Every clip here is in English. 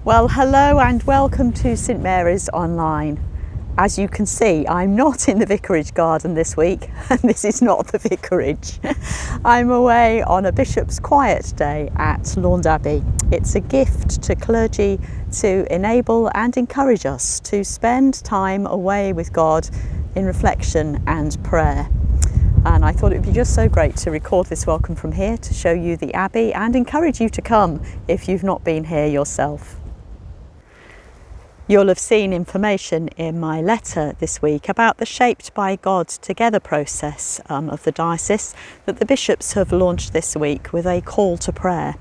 Well, hello and welcome to St Mary's Online. As you can see, I'm not in the vicarage garden this week, and this is not the vicarage. I'm away on a bishop's quiet day at Launde Abbey. It's a gift to clergy to enable and encourage us to spend time away with God in reflection and prayer. And I thought it would be just so great to record this welcome from here to show you the Abbey and encourage you to come if you've not been here yourself. You'll have seen information in my letter this week about the Shaped by God Together process of the diocese that the bishops have launched this week with a call to prayer.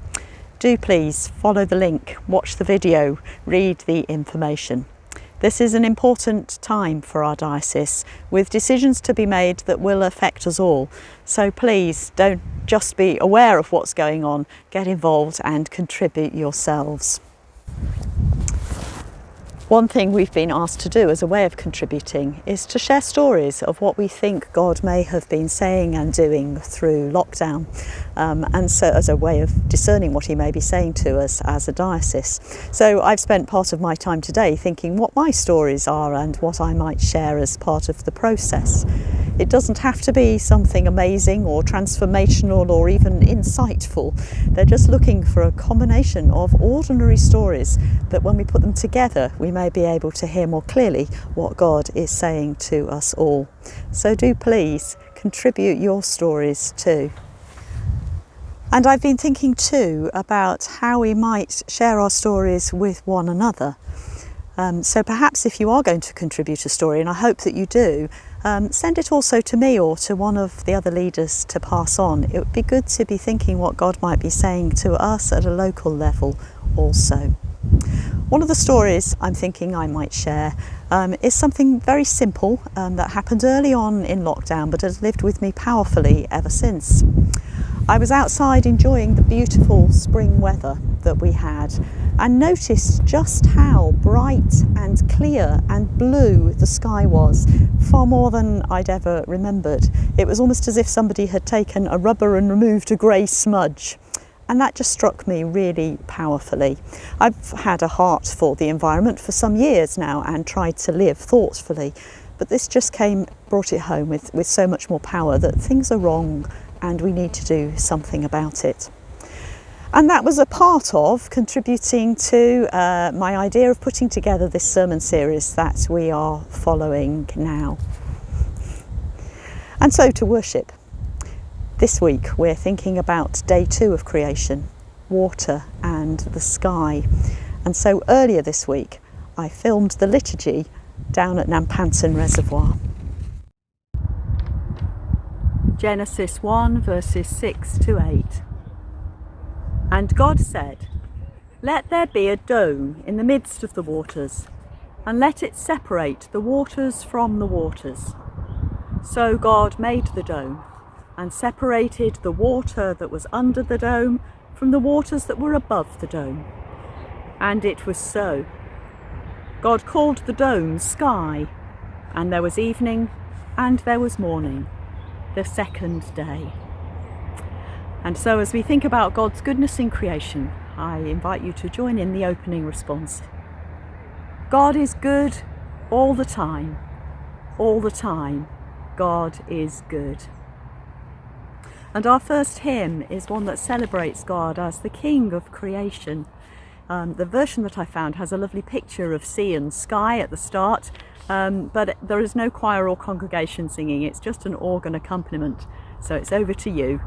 Do please follow the link, watch the video, read the information. This is an important time for our diocese with decisions to be made that will affect us all. So please don't just be aware of what's going on, get involved and contribute yourselves. One thing we've been asked to do as a way of contributing is to share stories of what we think God may have been saying and doing through lockdown, and so as a way of discerning what he may be saying to us as a diocese. So I've spent part of my time today thinking what my stories are and what I might share as part of the process. It doesn't have to be something amazing or transformational or even insightful. They're just looking for a combination of ordinary stories that when we put them together, we may be able to hear more clearly what God is saying to us all. So do please contribute your stories too. And I've been thinking too about how we might share our stories with one another. So perhaps if you are going to contribute a story, and I hope that you do, send it also to me or to one of the other leaders to pass on. It would be good to be thinking what God might be saying to us at a local level also. One of the stories I'm thinking I might share is something very simple that happened early on in lockdown but has lived with me powerfully ever since. I was outside enjoying the beautiful spring weather that we had and noticed just how bright and clear and blue the sky was, far more than I'd ever remembered. It was almost as if somebody had taken a rubber and removed a grey smudge. And that just struck me really powerfully. I've had a heart for the environment for some years now and tried to live thoughtfully, but this just brought it home with so much more power that things are wrong and we need to do something about it. And that was a part of contributing to my idea of putting together this sermon series that we are following now. And so to worship. This week we're thinking about day 2 of creation, water and the sky. And so earlier this week I filmed the liturgy down at Nampanton Reservoir. Genesis 1 verses 6 to 8. And God said, "Let there be a dome in the midst of the waters, and let it separate the waters from the waters." So God made the dome, and separated the water that was under the dome from the waters that were above the dome. And it was so. God called the dome sky, and there was evening, and there was morning, the second day. And so as we think about God's goodness in creation, I invite you to join in the opening response. God is good all the time. All the time, God is good. And our first hymn is one that celebrates God as the King of creation. The version that I found has a lovely picture of sea and sky at the start, but there is no choir or congregation singing, it's just an organ accompaniment. So it's over to you.